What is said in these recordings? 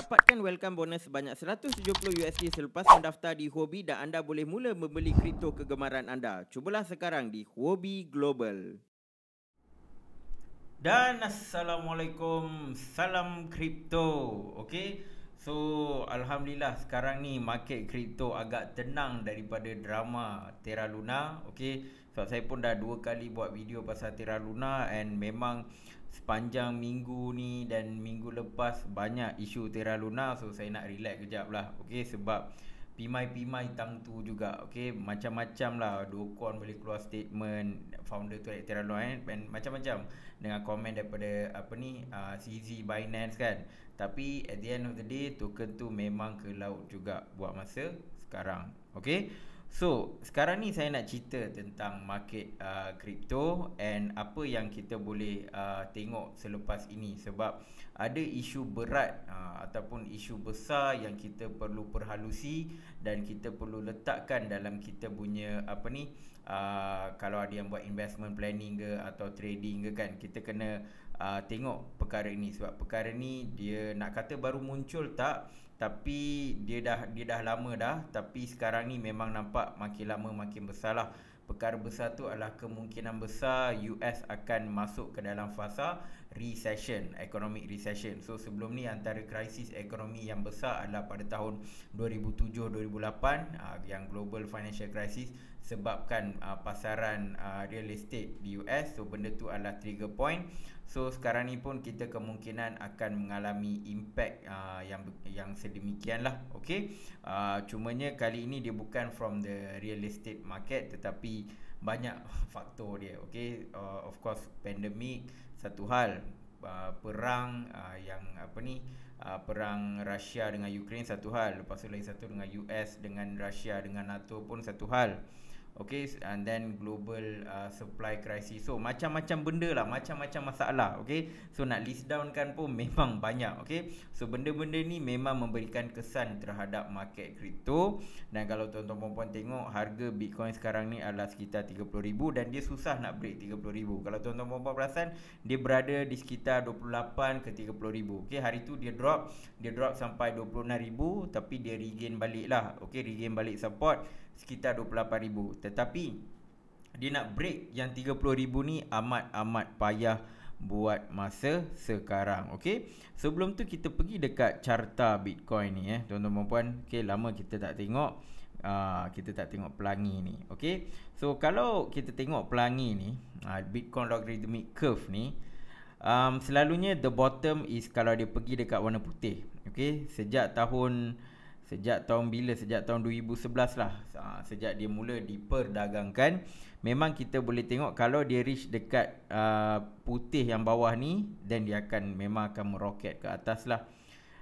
Dapatkan welcome bonus sebanyak $170 selepas mendaftar di Huobi dan anda boleh mula membeli kripto kegemaran anda. Cubalah sekarang di Huobi Global. Dan Assalamualaikum, salam kripto. Okey, so Alhamdulillah sekarang ni market kripto agak tenang daripada drama Terra Luna. Okey, sebab saya pun dah 2 kali buat video pasal Terra Luna, and memang sepanjang minggu ni dan minggu lepas banyak isu Terra Luna. So saya nak relax kejap lah. Okey, sebab pimai-pimai tang tu juga. Okey, macam-macam lah. Dokon boleh keluar statement, founder tu Terra Luna and macam-macam dengan komen daripada CZ Binance kan. Tapi at the end of the day, token tu memang ke laut juga buat masa sekarang. Okey, so sekarang ni saya nak cerita tentang market crypto and apa yang kita boleh tengok selepas ini. Sebab ada isu berat ataupun isu besar yang kita perlu perhalusi dan kita perlu letakkan dalam kita punya kalau ada yang buat investment planning ke atau trading ke kan, kita kena tengok perkara ini. Sebab perkara ni dia nak kata baru muncul tak, tapi dia dah lama dah, tapi sekarang ni memang nampak makin lama makin besar lah. Perkara besar tu adalah kemungkinan besar US akan masuk ke dalam fasa recession, economic recession. So sebelum ni antara krisis ekonomi yang besar adalah pada tahun 2007-2008 yang global financial crisis, sebabkan pasaran real estate di US. So benda tu adalah trigger point. So sekarang ni pun kita kemungkinan akan mengalami impact yang sedemikian lah. Okay, cumanya kali ini dia bukan from the real estate market, tetapi banyak faktor dia. Okay, of course pandemic satu hal, perang perang Russia dengan Ukraine satu hal, lepas tu lagi satu dengan US dengan Russia dengan NATO pun satu hal. Okay, and then global supply crisis. So macam-macam benda lah, macam-macam masalah. Okay, so nak list down kan pun memang banyak. Okay, so benda-benda ni memang memberikan kesan terhadap market kripto. Dan kalau tuan-tuan puan tengok, harga Bitcoin sekarang ni adalah sekitar 30,000 dan dia susah nak break 30,000. Kalau tuan-tuan puan perasan, dia berada di sekitar 28 ke 30,000. Okay, hari tu dia drop sampai 26,000, tapi dia regain balik lah. Okay, regain balik support sekitar 28,000. Tetapi dia nak break yang 30,000 ni amat payah buat masa sekarang. Okey, sebelum tu kita pergi dekat carta Bitcoin ni tuan-tuan dan puan. Okey, lama kita tak tengok pelangi ni. Okey, so kalau kita tengok pelangi ni, Bitcoin logarithmic curve ni, selalunya the bottom is kalau dia pergi dekat warna putih. Okey, sejak tahun 2011 lah, sejak dia mula diperdagangkan, memang kita boleh tengok kalau dia reach dekat putih yang bawah ni, then dia memang akan meroket ke atas lah.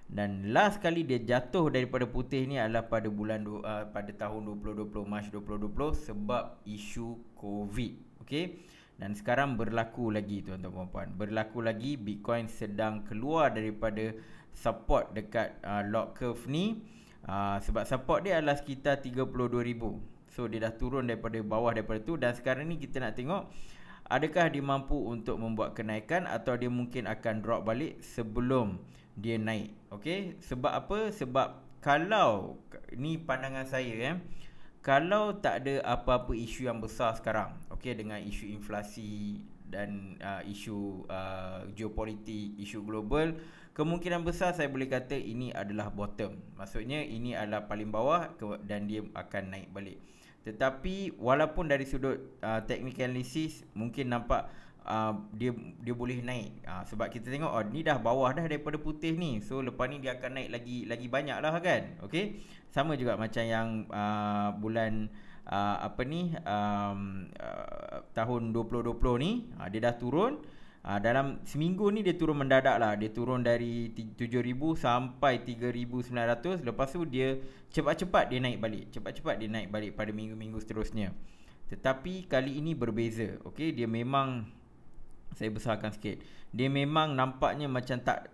Dan last kali dia jatuh daripada putih ni adalah pada tahun 2020, Mac 2020, sebab isu COVID. Okey, dan sekarang berlaku lagi tuan-tuan puan, berlaku lagi. Bitcoin sedang keluar daripada support dekat log curve ni. Sebab support dia adalah sekitar 32,000. So dia dah turun daripada bawah daripada tu, dan sekarang ni kita nak tengok adakah dia mampu untuk membuat kenaikan atau dia mungkin akan drop balik sebelum dia naik. Okey, sebab apa? Sebab kalau ni pandangan saya kalau tak ada apa-apa isu yang besar sekarang, okey, dengan isu inflasi dan isu geopolitik, isu global, kemungkinan besar saya boleh kata ini adalah bottom. Maksudnya ini adalah paling bawah dan dia akan naik balik. Tetapi walaupun dari sudut technical analysis mungkin nampak dia boleh naik, sebab kita tengok ni dah bawah dah daripada putih ni. So lepas ni dia akan naik lagi banyak lah kan. Okey, sama juga macam yang bulan tahun 2020 ni, dia dah turun. Dalam seminggu ni dia turun mendadak lah. Dia turun dari 7,000 sampai 3,900. Lepas tu dia cepat-cepat dia naik balik pada minggu-minggu seterusnya. Tetapi kali ini berbeza. Okey, dia memang, saya besarkan sikit, dia memang nampaknya macam tak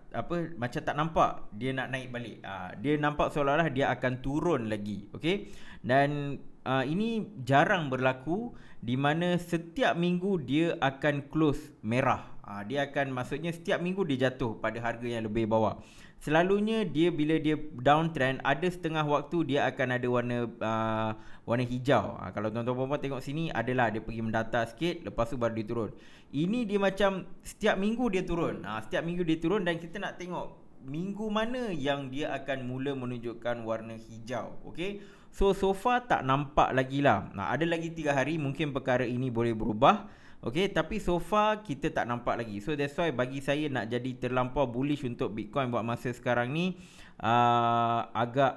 nampak dia nak naik balik. Dia nampak seolah-olah dia akan turun lagi. Okey, dan ini jarang berlaku di mana setiap minggu dia akan close merah. Dia akan, maksudnya setiap minggu dia jatuh pada harga yang lebih bawah. Selalunya dia bila dia downtrend, ada setengah waktu dia akan ada warna hijau. Kalau tuan-tuan puan-puan tengok sini, adalah dia pergi mendata sikit, lepas tu baru dia turun. Ini dia macam setiap minggu dia turun. Setiap minggu dia turun, dan kita nak tengok minggu mana yang dia akan mula menunjukkan warna hijau. Okay, so far tak nampak lagi lah. Ada lagi 3 hari, mungkin perkara ini boleh berubah. Okay, tapi so far kita tak nampak lagi. So that's why bagi saya nak jadi terlampau bullish untuk Bitcoin buat masa sekarang ni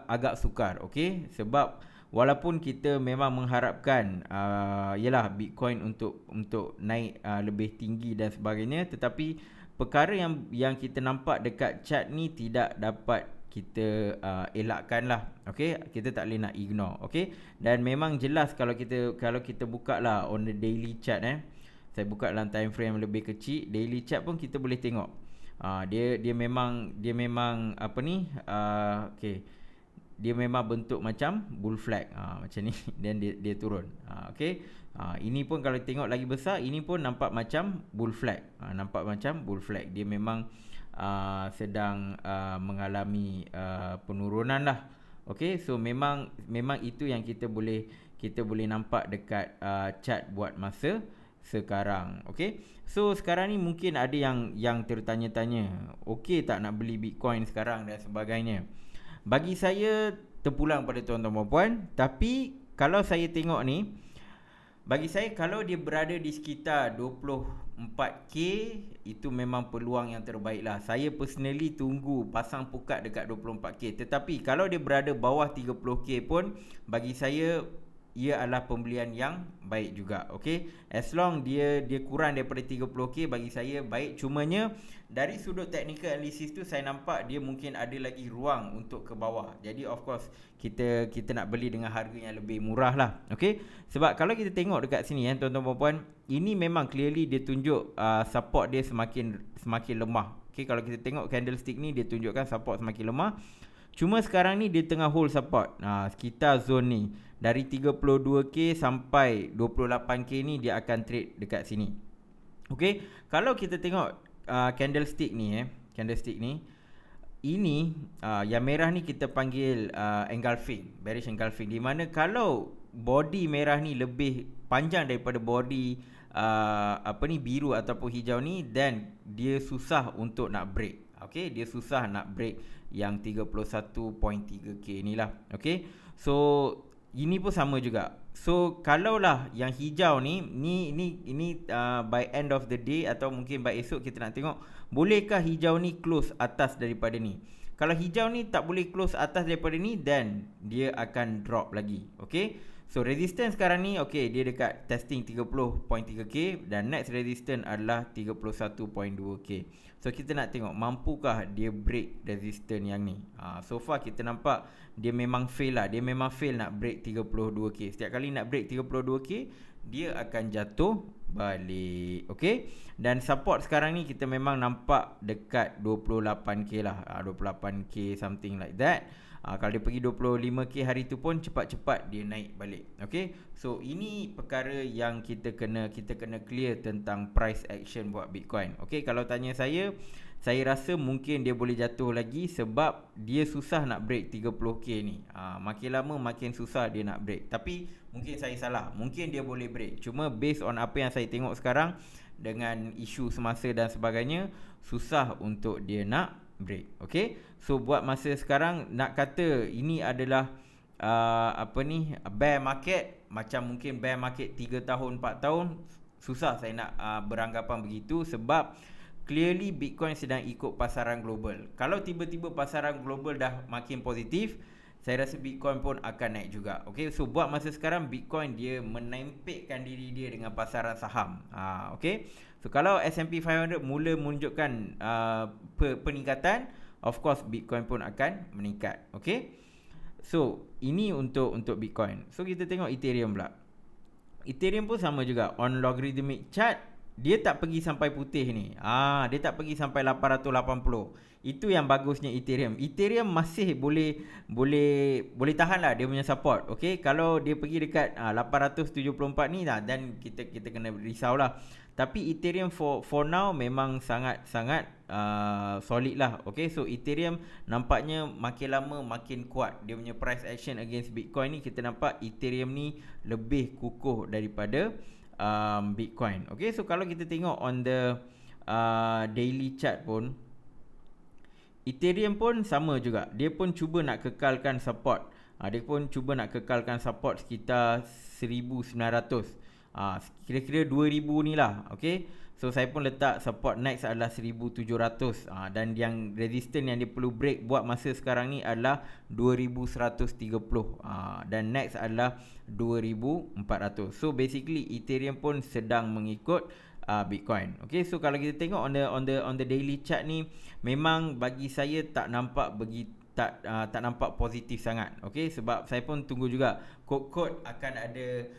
agak sukar. Okay, sebab walaupun kita memang mengharapkan yalah Bitcoin untuk naik lebih tinggi dan sebagainya, tetapi perkara yang kita nampak dekat chart ni tidak dapat kita elakkan lah. Okay, kita tak boleh nak ignore. Okay, dan memang jelas kalau kita buka lah on the daily chart, saya buka dalam time frame lebih kecil, daily chart pun kita boleh tengok dia memang apa ni, okay, dia memang bentuk macam bull flag macam ni, dan dia turun. Okay, ini pun kalau tengok lagi besar, ini pun nampak macam bull flag. Nampak macam bull flag. Dia memang sedang mengalami penurunan lah. Okay, so memang itu yang kita boleh nampak dekat chart buat masa sekarang. Okay, so sekarang ni mungkin ada yang tertanya-tanya, okay tak nak beli Bitcoin sekarang dan sebagainya. Bagi saya terpulang pada tuan-tuan puan-puan, tapi kalau saya tengok ni, bagi saya kalau dia berada di sekitar 24k, itu memang peluang yang terbaik lah. Saya personally tunggu pasang pukat dekat 24k. Tetapi kalau dia berada bawah 30k pun, bagi saya ia adalah pembelian yang baik juga. Okay, as long dia kurang daripada 30k, bagi saya baik. Cumanya dari sudut technical analysis tu, saya nampak dia mungkin ada lagi ruang untuk ke bawah. Jadi of course kita nak beli dengan harga yang lebih murah lah. Okay, sebab kalau kita tengok dekat sini tuan-tuan puan-puan, ini memang clearly dia tunjuk support dia semakin lemah. Okay, kalau kita tengok candlestick ni, dia tunjukkan support semakin lemah. Cuma sekarang ni dia tengah hold support sekitar zone ni. Dari 32k sampai 28k ni dia akan trade dekat sini. Okay, kalau kita tengok candlestick ni ini yang merah ni kita panggil engulfing, bearish engulfing, di mana kalau body merah ni lebih panjang daripada body biru ataupun hijau ni, then dia susah untuk nak break. Okay, dia susah nak break yang 31.3k ni lah. Okay, so ini pun sama juga. So kalaulah yang hijau ni by end of the day atau mungkin by esok, kita nak tengok bolehkah hijau ni close atas daripada ni. Kalau hijau ni tak boleh close atas daripada ni, then dia akan drop lagi. Okay, so resistance sekarang ni, okay, dia dekat testing 30.3k, dan next resistance adalah 31.2k. So kita nak tengok mampukah dia break resistance yang ni. So far kita nampak dia memang fail lah. Dia memang fail nak break 32k. Setiap kali nak break 32k, dia akan jatuh balik. Okay, dan support sekarang ni kita memang nampak dekat 28k lah, 28k something like that. Kalau dia pergi 25k hari tu pun cepat-cepat dia naik balik. Okay, so ini perkara yang kita kena clear tentang price action buat Bitcoin. Okay, kalau tanya saya rasa mungkin dia boleh jatuh lagi, sebab dia susah nak break 30k ni. Makin lama makin susah dia nak break. Tapi mungkin saya salah, mungkin dia boleh break. Cuma based on apa yang saya tengok sekarang, dengan isu semasa dan sebagainya, susah untuk dia nak break. Okay, so buat masa sekarang, nak kata ini adalah bear market, macam mungkin bear market 3 tahun 4 tahun, susah saya nak beranggapan begitu, sebab clearly Bitcoin sedang ikut pasaran global. Kalau tiba-tiba pasaran global dah makin positif, saya rasa Bitcoin pun akan naik juga. Okay, so buat masa sekarang Bitcoin dia menempelkan diri dia dengan pasaran saham. Okay, so kalau S&P 500 mula menunjukkan peningkatan, of course Bitcoin pun akan meningkat. Okay, so ini untuk Bitcoin. So kita tengok Ethereum pula. Ethereum pun sama juga, on logarithmic chart dia tak pergi sampai putih ni. Dia tak pergi sampai 880. Itu yang bagusnya Ethereum. Ethereum masih boleh tahan lah dia punya support. Okey, kalau dia pergi dekat 874 ni lah, dan kita kena risau lah. Tapi Ethereum for now memang sangat solid lah. Okay, so Ethereum nampaknya makin lama makin kuat. Dia punya price action against Bitcoin ni, kita nampak Ethereum ni lebih kukuh daripada Bitcoin. Okay, so kalau kita tengok on the daily chart pun, Ethereum pun sama juga. Dia pun cuba nak kekalkan support. Dia pun cuba nak kekalkan support sekitar 1900. Kira-kira 2000 ni lah. Okay, so saya pun letak support next adalah 1700. Dan yang resistance yang dia perlu break buat masa sekarang ni adalah 2130. Dan next adalah 2400. So basically Ethereum pun sedang mengikut Bitcoin. Okay, so kalau kita tengok on the daily chart ni, memang bagi saya tak nampak tak nampak positif sangat. Okay, sebab saya pun tunggu juga kod-kod akan ada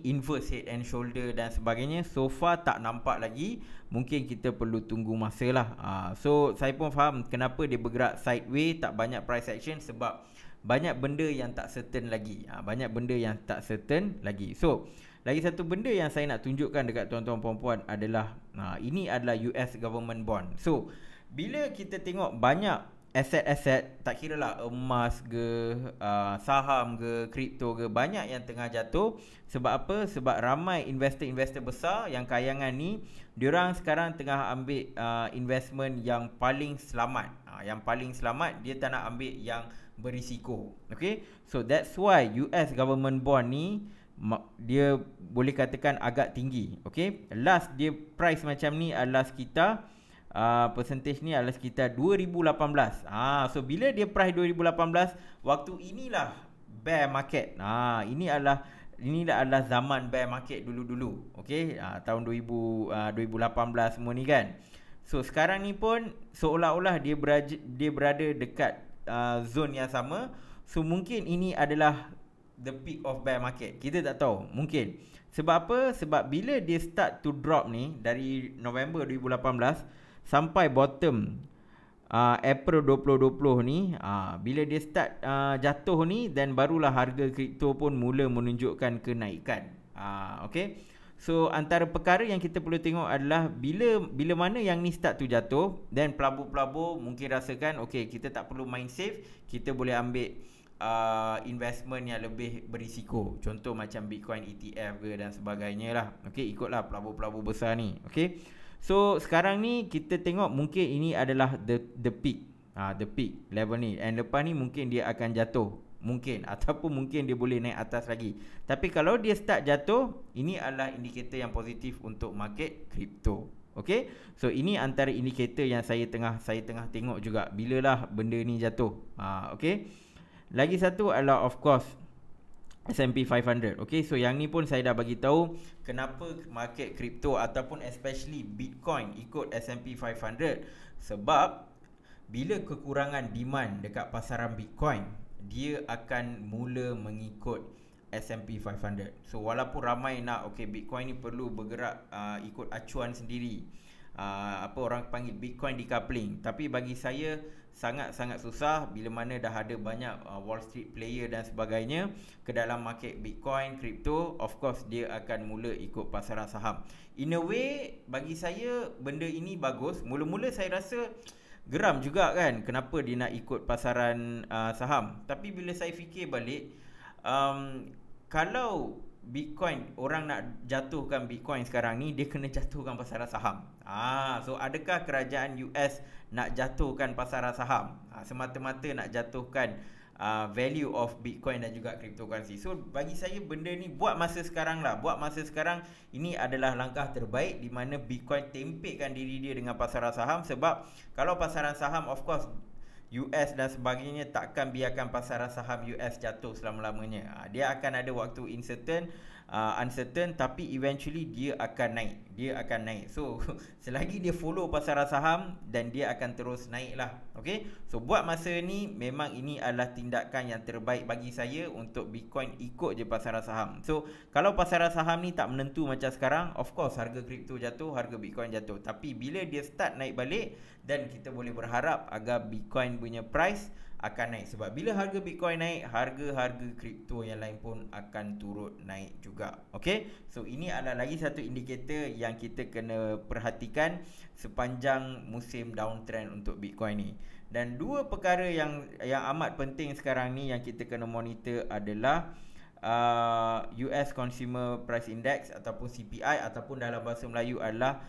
inverse head and shoulder dan sebagainya. So far tak nampak lagi. Mungkin kita perlu tunggu masa lah. So saya pun faham kenapa dia bergerak sideways, tak banyak price action, sebab banyak benda yang tak certain lagi. So lagi satu benda yang saya nak tunjukkan dekat tuan-tuan puan-puan adalah ini adalah US government bond. So bila kita tengok banyak aset-aset, tak kira lah emas ke, saham ke, kripto ke, banyak yang tengah jatuh. Sebab apa? Sebab ramai investor-investor besar yang kayangan ni, diorang sekarang tengah ambil investment yang paling selamat. Yang paling selamat, dia tak nak ambil yang berisiko. Okay, so that's why US government bond ni dia boleh katakan agak tinggi. Okay, last dia price macam ni adalah sekitar percentage ni adalah sekitar 2018. So bila dia price 2018, waktu inilah bear market. Ini adalah zaman bear market dulu-dulu. Okay, tahun 2018 semua ni kan. So sekarang ni pun seolah-olah dia berada dekat zone yang sama. So mungkin ini adalah the peak of bear market. Kita tak tahu, mungkin. Sebab apa? Sebab bila dia start to drop ni dari November 2018 sampai bottom April 2020 ni, bila dia start jatuh ni, dan barulah harga kripto pun mula menunjukkan kenaikan. Okay, so antara perkara yang kita perlu tengok adalah bila mana yang ni start to jatuh, dan pelabur-pelabur mungkin rasakan okay, kita tak perlu main safe, kita boleh ambil investment yang lebih berisiko. Contoh macam Bitcoin ETF ke dan sebagainya lah. Okay, ikutlah pelabur-pelabur besar ni. Okay, so sekarang ni kita tengok mungkin ini adalah the peak. The peak level ni. And lepas ni mungkin dia akan jatuh. Mungkin. Ataupun mungkin dia boleh naik atas lagi. Tapi kalau dia start jatuh, ini adalah indikator yang positif untuk market kripto. Okay, so ini antara indikator yang saya tengah tengok juga. Bilalah benda ni jatuh. Okay, lagi satu adalah of course S&P 500. Okay, so yang ni pun saya dah bagi tahu kenapa market kripto ataupun especially Bitcoin ikut S&P 500. Sebab bila kekurangan demand dekat pasaran Bitcoin, dia akan mula mengikut S&P 500. So walaupun ramai nak Bitcoin ni perlu bergerak ikut acuan sendiri, orang panggil Bitcoin decoupling, tapi bagi saya sangat-sangat susah bila mana dah ada banyak Wall Street player dan sebagainya ke dalam market Bitcoin, kripto. Of course dia akan mula ikut pasaran saham. In a way, bagi saya benda ini bagus. Mula-mula saya rasa geram juga kan, kenapa dia nak ikut pasaran saham. Tapi bila saya fikir balik, kalau Bitcoin, orang nak jatuhkan Bitcoin sekarang ni, dia kena jatuhkan pasaran saham. So adakah kerajaan US nak jatuhkan pasaran saham? Semata-mata nak jatuhkan value of Bitcoin dan juga cryptocurrency. So bagi saya benda ni buat masa sekarang ini adalah langkah terbaik di mana Bitcoin tempekkan diri dia dengan pasaran saham. Sebab kalau pasaran saham, of course US dan sebagainya takkan biarkan pasaran saham US jatuh selama-lamanya. Dia akan ada waktu uncertain. uncertain, tapi eventually dia akan naik. So selagi dia follow pasaran saham, dan dia akan terus naik lah. Okay, so buat masa ni memang ini adalah tindakan yang terbaik bagi saya untuk Bitcoin ikut je pasaran saham. So kalau pasaran saham ni tak menentu macam sekarang, of course harga kripto jatuh, harga Bitcoin jatuh. Tapi bila dia start naik balik, dan kita boleh berharap agar Bitcoin punya price akan naik. Sebab bila harga Bitcoin naik, harga-harga kripto yang lain pun akan turut naik juga. Okay, so ini adalah lagi satu indikator yang kita kena perhatikan sepanjang musim downtrend untuk Bitcoin ni. Dan dua perkara yang amat penting sekarang ni yang kita kena monitor adalah US Consumer Price Index ataupun CPI, ataupun dalam bahasa Melayu adalah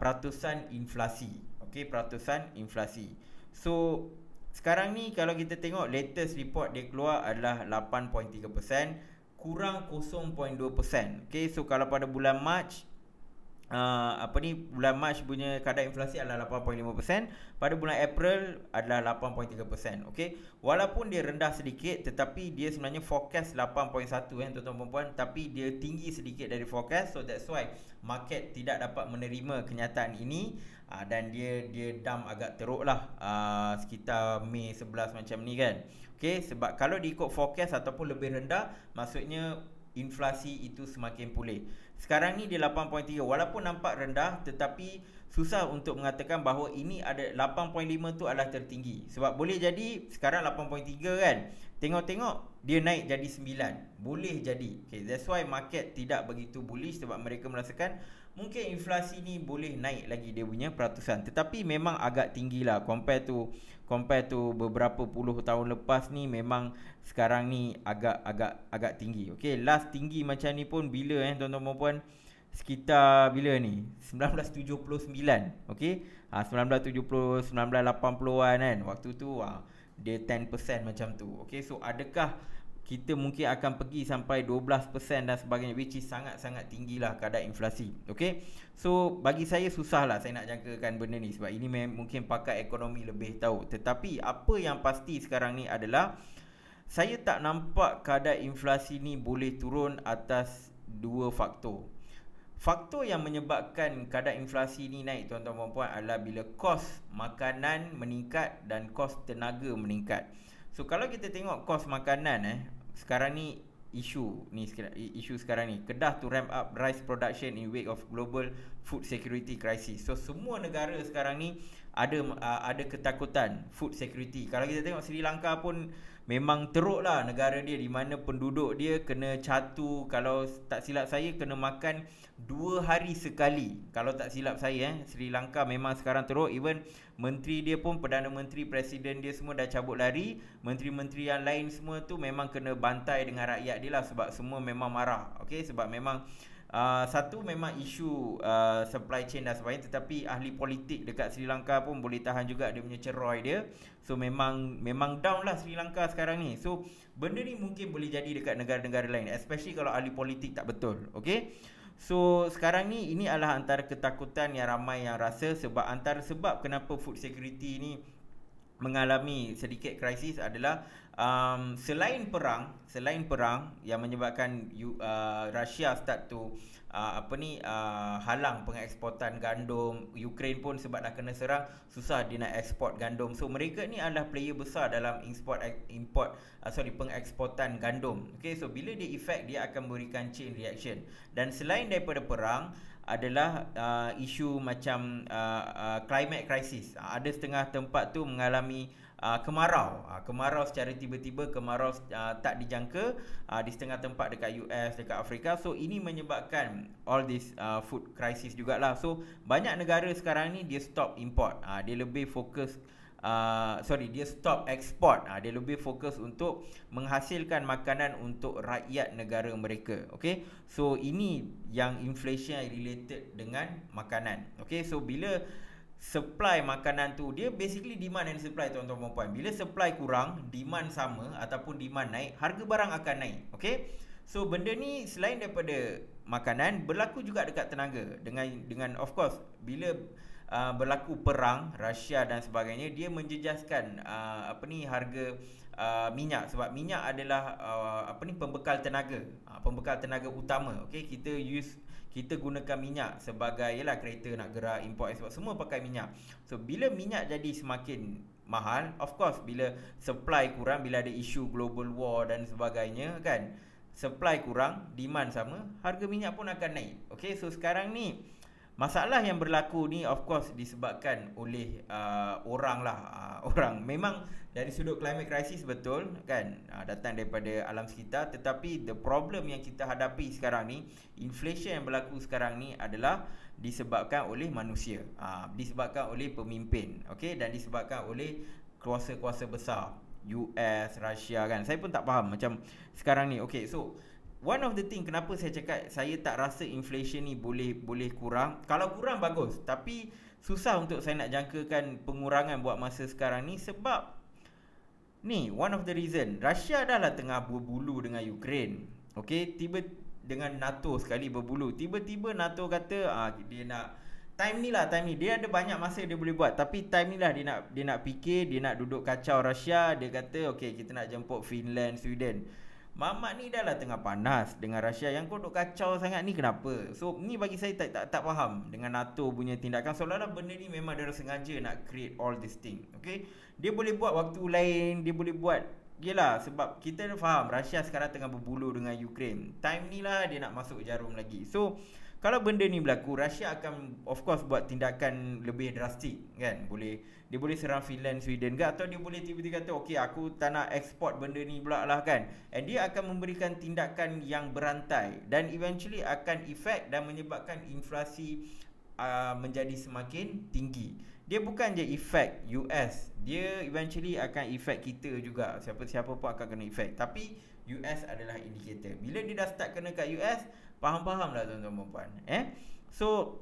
peratusan inflasi. Okay, peratusan inflasi. So sekarang ni kalau kita tengok latest report dia keluar adalah 8.3%, kurang 0.2%. Okay, so kalau pada bulan Mac, bulan Mac punya kadar inflasi adalah 8.5%, pada bulan April adalah 8.3%. Okay, walaupun dia rendah sedikit, tetapi dia sebenarnya forecast 8.1 tuan-tuan dan puan, tapi dia tinggi sedikit dari forecast. So that's why market tidak dapat menerima kenyataan ini, dan dia dump agak teruk lah, sekitar Mei 11 macam ni kan. Okay, sebab kalau diikut forecast ataupun lebih rendah, maksudnya inflasi itu semakin pulih. Sekarang ni dia 8.3, walaupun nampak rendah, tetapi susah untuk mengatakan bahawa ini ada 8.5 tu adalah tertinggi. Sebab boleh jadi sekarang 8.3 kan, tengok-tengok dia naik jadi 9, boleh jadi. Okay, that's why market tidak begitu bullish, sebab mereka merasakan mungkin inflasi ni boleh naik lagi dia punya peratusan. Tetapi memang agak tinggi lah compare to beberapa puluh tahun lepas ni. Memang sekarang ni agak tinggi. Okay, last tinggi macam ni pun bila tuan-tuan dan puan, sekitar bila ni, 1979. Okay, 1970, 1980-an kan, waktu tu dia 10% macam tu. Okay, so adakah kita mungkin akan pergi sampai 12% dan sebagainya, which is sangat-sangat tinggilah kadar inflasi. Okay, so bagi saya susah lah saya nak jangkakan benda ni, sebab ini mungkin pakar ekonomi lebih tahu. Tetapi apa yang pasti sekarang ni adalah, saya tak nampak kadar inflasi ni boleh turun atas dua faktor. Faktor yang menyebabkan kadar inflasi ni naik tuan-tuan dan puan adalah bila kos makanan meningkat dan kos tenaga meningkat. So kalau kita tengok kos makanan sekarang ni isu sekarang ni, Kedah to ramp up rice production in wake of global food security crisis. So semua negara sekarang ni ada ketakutan food security. Kalau kita tengok Sri Lanka pun memang teruk lah negara dia, di mana penduduk dia kena catu, kalau tak silap saya kena makan 2 hari sekali. Kalau tak silap saya Sri Lanka memang sekarang teruk. Even menteri dia pun, Perdana Menteri, Presiden dia semua dah cabut lari. Menteri-menteri yang lain semua tu memang kena bantai dengan rakyat dia lah, sebab semua memang marah. Okay, sebab memang satu memang isu supply chain dan sebagainya, tetapi ahli politik dekat Sri Lanka pun boleh tahan juga dia punya ceroi dia. So memang down lah Sri Lanka sekarang ni. So benda ni mungkin boleh jadi dekat negara-negara lain, especially kalau ahli politik tak betul. Okay, so sekarang ni ini adalah antara ketakutan yang ramai yang rasa, antara sebab kenapa food security ni mengalami sedikit krisis adalah selain perang yang menyebabkan Russia start to halang pengeksportan gandum. Ukraine pun sebab dah kena serang, susah dia nak eksport gandum. So mereka ni adalah player besar dalam pengeksportan gandum. Okay, so bila dia effect, dia akan berikan chain reaction. Dan selain daripada perang adalah isu macam climate crisis. Ada setengah tempat tu mengalami kemarau secara tiba-tiba, kemarau tak dijangka di setengah tempat dekat US, dekat Afrika. So ini menyebabkan all this food crisis jugalah. So banyak negara sekarang ni dia stop import, dia lebih fokus dia stop export. Dia lebih fokus untuk menghasilkan makanan untuk rakyat negara mereka. Okay, so ini yang inflation related dengan makanan. Okay, so bila supply makanan tu, dia basically demand and supply tuan-tuan dan puan. Bila supply kurang, demand sama ataupun demand naik, harga barang akan naik. Okay, so benda ni selain daripada makanan, berlaku juga dekat tenaga. Dengan of course, bila berlaku perang Rusia dan sebagainya, dia menjejaskan harga minyak, sebab minyak adalah pembekal tenaga, pembekal tenaga utama. Okey, kita gunakan minyak sebagai kereta nak gerak, import export, semua pakai minyak. So bila minyak jadi semakin mahal, of course bila supply kurang, bila ada isu global war dan sebagainya kan, supply kurang, demand sama, harga minyak pun akan naik. Okey, so sekarang ni masalah yang berlaku ni of course disebabkan oleh orang lah. Orang memang dari sudut climate crisis betul kan, datang daripada alam sekitar, tetapi the problem yang kita hadapi sekarang ni, inflation yang berlaku sekarang ni adalah disebabkan oleh manusia, disebabkan oleh pemimpin, okey, dan disebabkan oleh kuasa-kuasa besar US, Rusia kan. Saya pun tak faham macam sekarang ni. Okey, so one of the thing kenapa saya cakap saya tak rasa inflation ni boleh kurang. Kalau kurang bagus, tapi susah untuk saya nak jangkakan pengurangan buat masa sekarang ni, sebab ni one of the reason, Rusia dah lah tengah berbulu dengan Ukraine. Okey, dengan NATO sekali berbulu. Tiba-tiba NATO kata dia nak time ni dia ada banyak masa dia boleh buat, tapi time ni lah dia nak fikir, dia nak duduk kacau Rusia. Dia kata okey, kita nak jemput Finland, Sweden. Mamat ni dah lah tengah panas dengan Rusia, yang kau duk kacau sangat ni kenapa? So ni bagi saya tak faham dengan NATO punya tindakan, seolah-olah benda ni memang dia sengaja nak create all this thing. Okay, dia boleh buat waktu lain, dia boleh buat, yelah, sebab kita faham Rusia sekarang tengah berbulu dengan Ukraine. Time ni lah dia nak masuk jarum lagi. So kalau benda ni berlaku, Rusia akan of course buat tindakan lebih drastik kan. Dia boleh serang Finland, Sweden ke, atau dia boleh tiba-tiba kata okey, aku tak nak export benda ni pula lah kan. And dia akan memberikan tindakan yang berantai dan eventually akan efek dan menyebabkan inflasi menjadi semakin tinggi. Dia bukan je efek US, dia eventually akan efek kita juga. Siapa-siapa pun akan kena efek. Tapi US adalah indikator. Bila dia dah start kena kat US, faham-faham lah tuan-tuan dan puan. So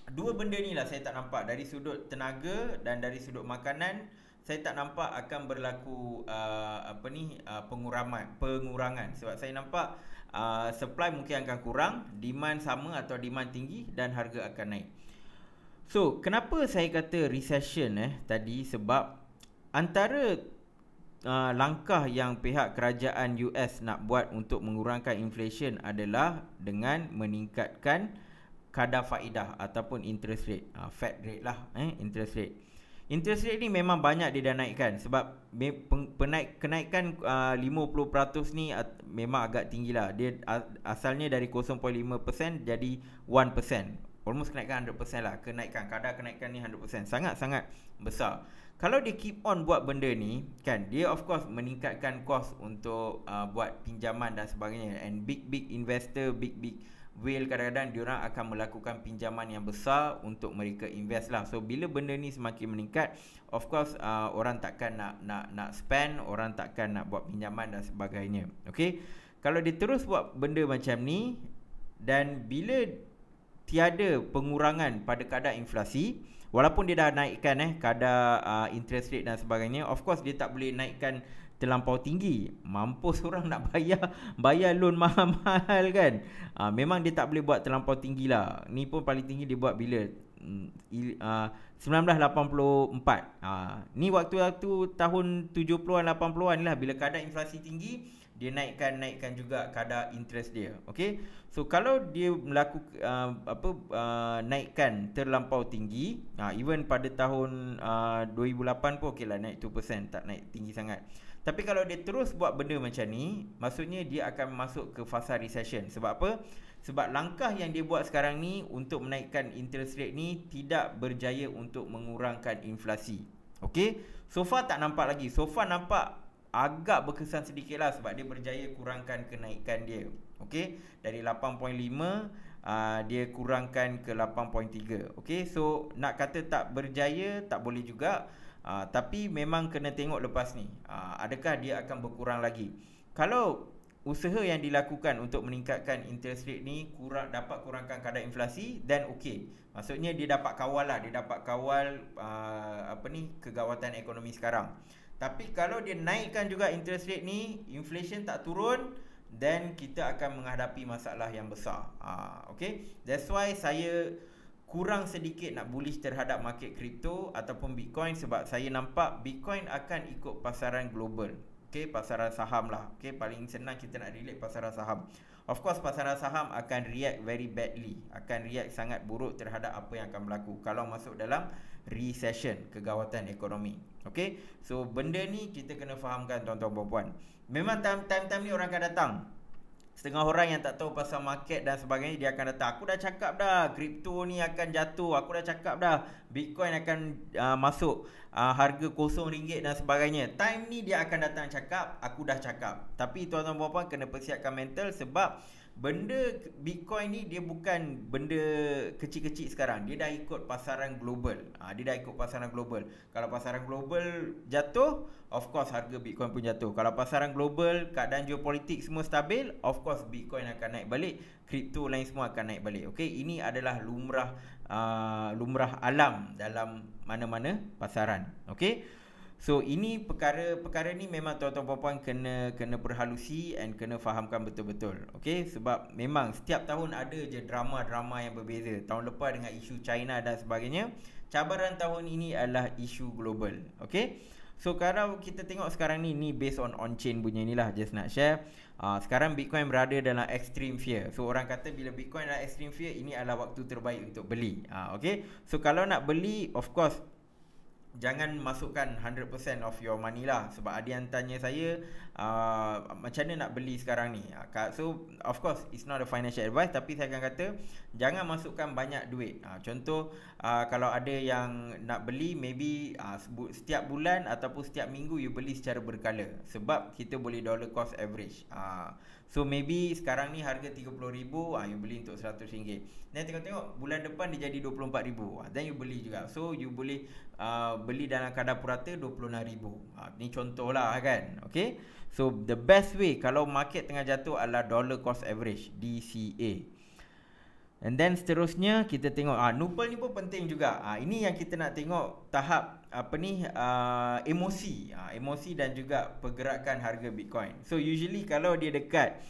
dua benda ni lah saya tak nampak. Dari sudut tenaga dan dari sudut makanan, saya tak nampak akan berlaku pengurangan. Sebab saya nampak supply mungkin akan kurang, demand sama atau demand tinggi, dan harga akan naik. So kenapa saya kata recession tadi? Sebab antara langkah yang pihak kerajaan US nak buat untuk mengurangkan inflation adalah dengan meningkatkan kadar faedah ataupun interest rate, Fed rate lah, interest rate. Interest rate ni memang banyak dia dah naikkan, sebab kenaikan 50% ni memang agak tinggi lah. Dia asalnya dari 0.5% jadi 1%. Almost kenaikan 100% lah. Kadar kenaikan ni 100%. Sangat-sangat besar. Kalau dia keep on buat benda ni kan, dia of course meningkatkan cost untuk buat pinjaman dan sebagainya. And big investor, big whale, kadang-kadang diorang akan melakukan pinjaman yang besar untuk mereka invest lah. So bila benda ni semakin meningkat, of course orang takkan nak spend, orang takkan nak buat pinjaman dan sebagainya. Okay, kalau dia terus buat benda macam ni, dan bila tiada pengurangan pada kadar inflasi, walaupun dia dah naikkan kadar interest rate dan sebagainya, of course dia tak boleh naikkan terlampau tinggi. Mampus orang nak bayar loan mahal-mahal kan. Memang dia tak boleh buat terlampau tinggi lah. Ni pun paling tinggi dia buat bila 1984. Ni waktu-waktu tahun 70-an 80-an lah, bila kadar inflasi tinggi, dia naikkan juga kadar interest dia. Okey. So kalau dia naikkan terlampau tinggi, even pada tahun 2008 pun okeylah naik 2%, tak naik tinggi sangat. Tapi kalau dia terus buat benda macam ni, maksudnya dia akan masuk ke fasa recession. Sebab apa? Sebab langkah yang dia buat sekarang ni untuk menaikkan interest rate ni tidak berjaya untuk mengurangkan inflasi. Okey? So far tak nampak lagi. So far nampak agak berkesan sedikit lah, sebab dia berjaya kurangkan kenaikan dia. Okey, dari 8.5 dia kurangkan ke 8.3. Okey, so nak kata tak berjaya tak boleh juga, tapi memang kena tengok lepas ni adakah dia akan berkurang lagi. Kalau usaha yang dilakukan untuk meningkatkan interest rate ni dapat kurangkan kadar inflasi, dan okey, maksudnya dia dapat kawal lah, dia dapat kawal kegawatan ekonomi sekarang. Tapi kalau dia naikkan juga interest rate ni, inflation tak turun, then kita akan menghadapi masalah yang besar. Okay, that's why saya kurang sedikit nak bullish terhadap market kripto ataupun Bitcoin, sebab saya nampak Bitcoin akan ikut pasaran global. Okay, pasaran saham lah. Okay, paling senang kita nak relate pasaran saham. Of course, pasaran saham akan react very badly, akan react sangat buruk terhadap apa yang akan berlaku kalau masuk dalam recession, kegawatan ekonomi. Okay, so benda ni kita kena fahamkan tuan-tuan puan-puan. Memang time-time ni orang akan datang. Setengah orang yang tak tahu pasal market dan sebagainya, dia akan datang, aku dah cakap dah kripto ni akan jatuh, aku dah cakap dah Bitcoin akan masuk harga RM0 dan sebagainya. Time ni dia akan datang cakap, aku dah cakap. Tapi tuan-tuan puan-puan kena persiapkan mental, sebab benda Bitcoin ni dia bukan benda kecil-kecil sekarang. Dia dah ikut pasaran global. Dia dah ikut pasaran global. Kalau pasaran global jatuh, of course harga Bitcoin pun jatuh. Kalau pasaran global, keadaan geopolitik semua stabil, of course Bitcoin akan naik balik, kripto lain semua akan naik balik. Okey, ini adalah lumrah alam dalam mana-mana pasaran. Okey. So ini perkara ni memang tuan-tuan puan-puan kena perhalusi and kena fahamkan betul-betul. Okey, sebab memang setiap tahun ada je drama-drama yang berbeza. Tahun lepas dengan isu China dan sebagainya. Cabaran tahun ini adalah isu global. Okey. So kalau kita tengok sekarang ni based on chain punya inilah, just nak share. Sekarang Bitcoin berada dalam extreme fear. So orang kata bila Bitcoin dalam extreme fear, ini adalah waktu terbaik untuk beli. Okey. So kalau nak beli, of course jangan masukkan 100% of your money lah. Sebab ada yang tanya saya, macam mana nak beli sekarang ni. So of course it's not a financial advice, tapi saya akan kata jangan masukkan banyak duit. Contoh, kalau ada yang nak beli, maybe setiap bulan ataupun setiap minggu you beli secara berkala. Sebab kita boleh dollar cost average. So maybe sekarang ni harga RM30,000, you beli untuk RM100. Dan tengok-tengok bulan depan dia jadi RM24,000, then you beli juga. So you boleh beli dalam kadar purata RM26,000. Ni contoh lah kan. Okay. So the best way kalau market tengah jatuh adalah dollar cost average, DCA. And then seterusnya kita tengok Nupal ni pun penting juga. Ini yang kita nak tengok tahap emosi, emosi dan juga pergerakan harga Bitcoin. So usually kalau dia dekat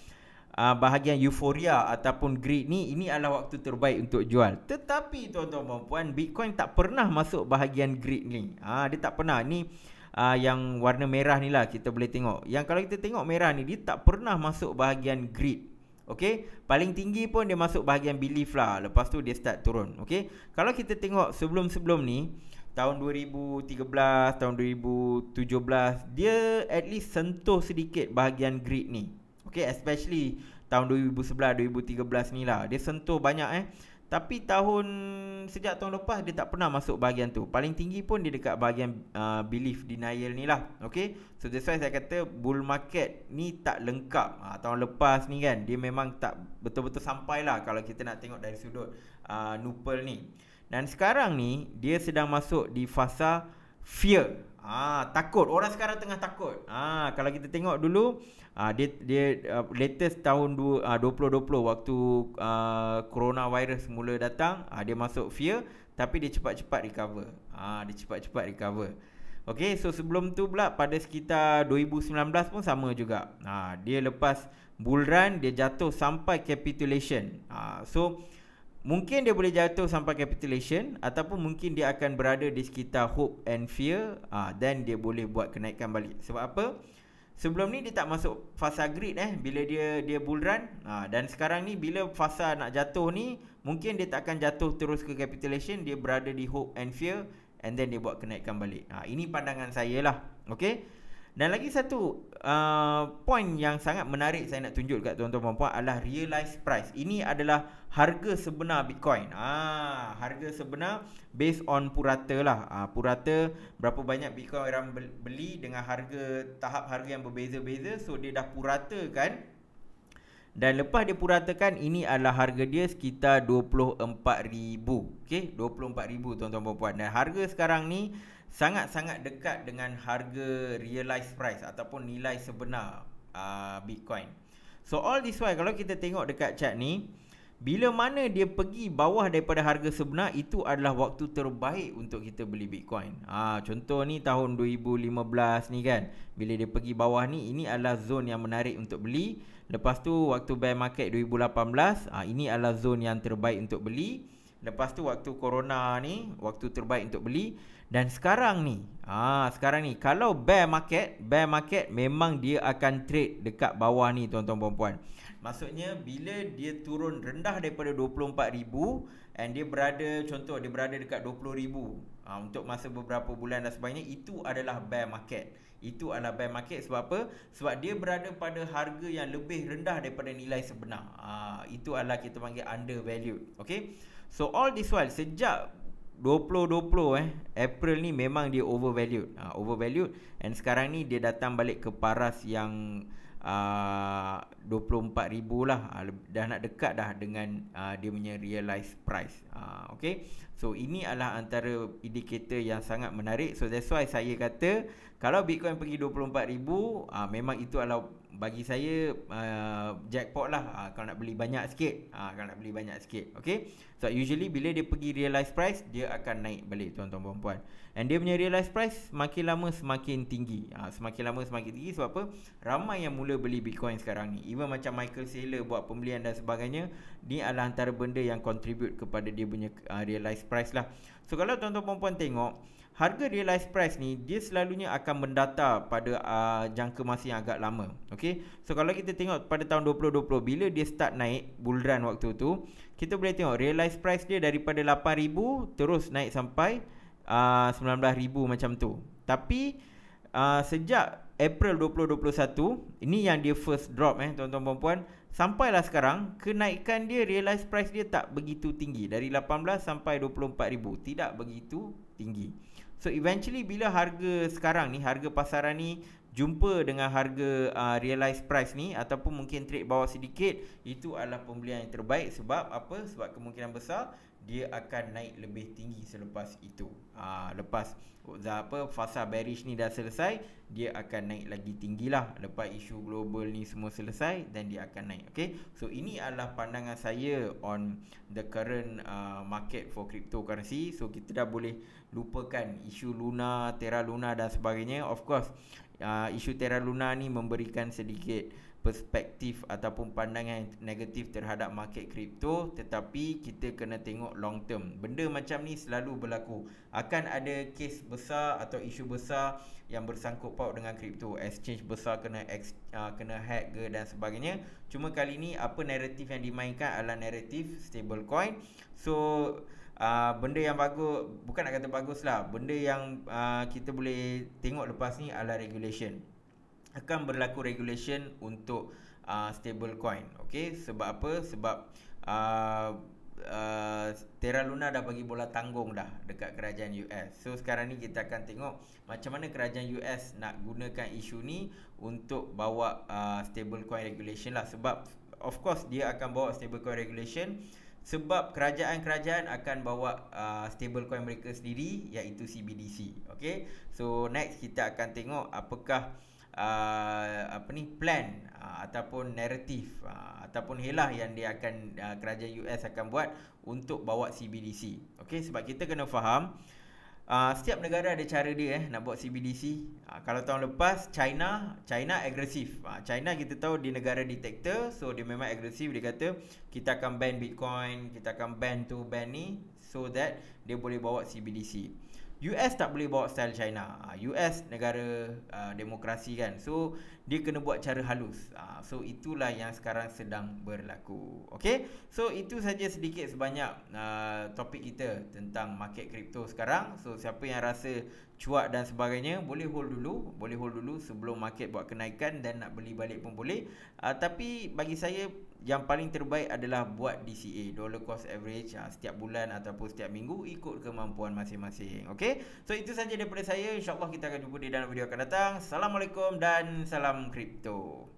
bahagian euforia ataupun greed ni, ini adalah waktu terbaik untuk jual. Tetapi tuan-tuan dan puan, Bitcoin tak pernah masuk bahagian greed ni. Dia tak pernah. Ni yang warna merah ni lah kita boleh tengok. Yang kalau kita tengok merah ni, dia tak pernah masuk bahagian greed. Okey, paling tinggi pun dia masuk bahagian belief lah. Lepas tu dia start turun. Okey, kalau kita tengok sebelum-sebelum ni, tahun 2013, tahun 2017, dia at least sentuh sedikit bahagian greed ni. Okey, especially tahun 2011, 2013 ni lah, dia sentuh banyak Tapi sejak tahun lepas dia tak pernah masuk bahagian tu. Paling tinggi pun dia dekat bahagian belief denial ni lah. Okay. So that's why saya kata bull market ni tak lengkap. Tahun lepas ni kan, dia memang tak betul-betul sampai lah kalau kita nak tengok dari sudut Nupal ni. Dan sekarang ni dia sedang masuk di fasa fear. Takut. Orang sekarang tengah takut. Kalau kita tengok dulu, dia latest tahun 2020 waktu coronavirus mula datang, dia masuk fear, tapi dia cepat-cepat recover. Okay, so sebelum tu pula pada sekitar 2019 pun sama juga. Dia lepas bull run, dia jatuh sampai capitulation. So mungkin dia boleh jatuh sampai capitulation, ataupun mungkin dia akan berada di sekitar hope and fear. Then dia boleh buat kenaikan balik. Sebab apa? Sebelum ni dia tak masuk fasa greed bila dia bull run. Dan sekarang ni bila fasa nak jatuh ni, mungkin dia tak akan jatuh terus ke capitulation. Dia berada di hope and fear, and then dia buat kenaikan balik. Ini pandangan saya lah. Okay. Dan lagi satu point yang sangat menarik saya nak tunjuk kat tuan-tuan dan puan adalah realized price. Ini adalah harga sebenar Bitcoin. Harga sebenar based on purata lah. Purata berapa banyak Bitcoin orang beli dengan tahap harga yang berbeza-beza. So dia dah puratakan. Dan lepas dia puratakan, ini adalah harga dia sekitar 24,000. Okay, 24,000 tuan-tuan dan puan. Dan harga sekarang ni sangat-sangat dekat dengan harga realized price ataupun nilai sebenar Bitcoin. So all this while kalau kita tengok dekat chart ni, bila mana dia pergi bawah daripada harga sebenar, itu adalah waktu terbaik untuk kita beli Bitcoin. Contoh ni tahun 2015 ni kan, bila dia pergi bawah ni, ini adalah zone yang menarik untuk beli. Lepas tu waktu bear market 2018, ini adalah zone yang terbaik untuk beli. Lepas tu waktu corona ni, waktu terbaik untuk beli. Dan sekarang ni, kalau bear market memang dia akan trade dekat bawah ni tuan-tuan dan puan. Maksudnya bila dia turun rendah daripada 24,000 and dia berada, contoh dia berada dekat 20,000 untuk masa beberapa bulan dan sebagainya, itu adalah bear market. Itu adalah bear market sebab apa? Sebab dia berada pada harga yang lebih rendah daripada nilai sebenar. Itu adalah kita panggil undervalued. Okay? So all this while sejak 2020 April ni memang dia overvalued. Overvalued, and sekarang ni dia datang balik ke paras yang 24,000 lah. Dah nak dekat dah dengan dia punya realized price. Okay, so ini adalah antara indikator yang sangat menarik. So that's why saya kata kalau Bitcoin pergi 24,000, memang itu adalah bagi saya jackpot lah. Kalau nak beli banyak sikit, okay. So usually bila dia pergi realized price, dia akan naik balik tuan-tuan dan puan. And dia punya realized price makin lama semakin tinggi. Semakin lama semakin tinggi sebab apa? Ramai yang mula beli Bitcoin sekarang ni. Even macam Michael Saylor buat pembelian dan sebagainya. Ni adalah antara benda yang contribute kepada dia punya realized price lah. So kalau tuan-tuan dan puan tengok, harga realized price ni dia selalunya akan mendata pada jangka masa yang agak lama. Okay? So kalau kita tengok pada tahun 2020 bila dia start naik bulan waktu tu, kita boleh tengok realized price dia daripada 8,000 terus naik sampai 19,000 macam tu. Tapi sejak April 2021, ini yang dia first drop tuan-tuan dan puan, sampailah sekarang kenaikan dia realized price dia tak begitu tinggi, dari 18 sampai 24,000, tidak begitu tinggi. So eventually bila harga sekarang ni, harga pasaran ni jumpa dengan harga realized price ni ataupun mungkin trade bawah sedikit, itu adalah pembelian yang terbaik. Sebab apa? Sebab kemungkinan besar dia akan naik lebih tinggi selepas itu. Lepas fasa bearish ni dah selesai, dia akan naik lagi tinggi lah. Lepas isu global ni semua selesai, dan dia akan naik. Okay, so ini adalah pandangan saya on the current market for cryptocurrency. So kita dah boleh lupakan isu Luna, Terra Luna dan sebagainya. Of course, isu Terra Luna ni memberikan sedikit perspektif ataupun pandangan negatif terhadap market kripto, tetapi kita kena tengok long term. Benda macam ni selalu berlaku. Akan ada kes besar atau isu besar yang bersangkut paut dengan kripto. Exchange besar kena hack ke dan sebagainya. Cuma kali ni apa naratif yang dimainkan adalah naratif stablecoin. So benda yang bagus, bukan nak kata bagus lah, benda yang kita boleh tengok lepas ni adalah regulation. Akan berlaku regulation untuk stablecoin. Okay, sebab apa? Sebab Terra Luna dah bagi bola tanggung dah dekat kerajaan US. So sekarang ni kita akan tengok macam mana kerajaan US nak gunakan isu ni untuk bawa stablecoin regulation lah. Sebab of course dia akan bawa stablecoin regulation sebab kerajaan-kerajaan akan bawa stablecoin mereka sendiri, iaitu CBDC. Okay, so next kita akan tengok apakah plan ataupun naratif ataupun helah yang dia akan kerajaan US akan buat untuk bawa CBDC. Okey, sebab kita kena faham setiap negara ada cara dia nak buat CBDC. Kalau tahun lepas China agresif. China kita tahu di negara diktator, so dia memang agresif. Dia kata kita akan ban Bitcoin, kita akan ban tu, ban ni, so that dia boleh bawa CBDC. US tak boleh bawa style China. US negara demokrasi kan. So dia kena buat cara halus. So itulah yang sekarang sedang berlaku. Okay, so itu saja sedikit sebanyak topik kita tentang market kripto sekarang. So siapa yang rasa cuak dan sebagainya, boleh hold dulu sebelum market buat kenaikan, dan nak beli balik pun boleh. Tapi bagi saya yang paling terbaik adalah buat DCA, dollar cost average, setiap bulan ataupun setiap minggu, ikut kemampuan masing-masing. Okay, so itu saja daripada saya. InsyaAllah kita akan jumpa di dalam video akan datang. Assalamualaikum dan salam kripto.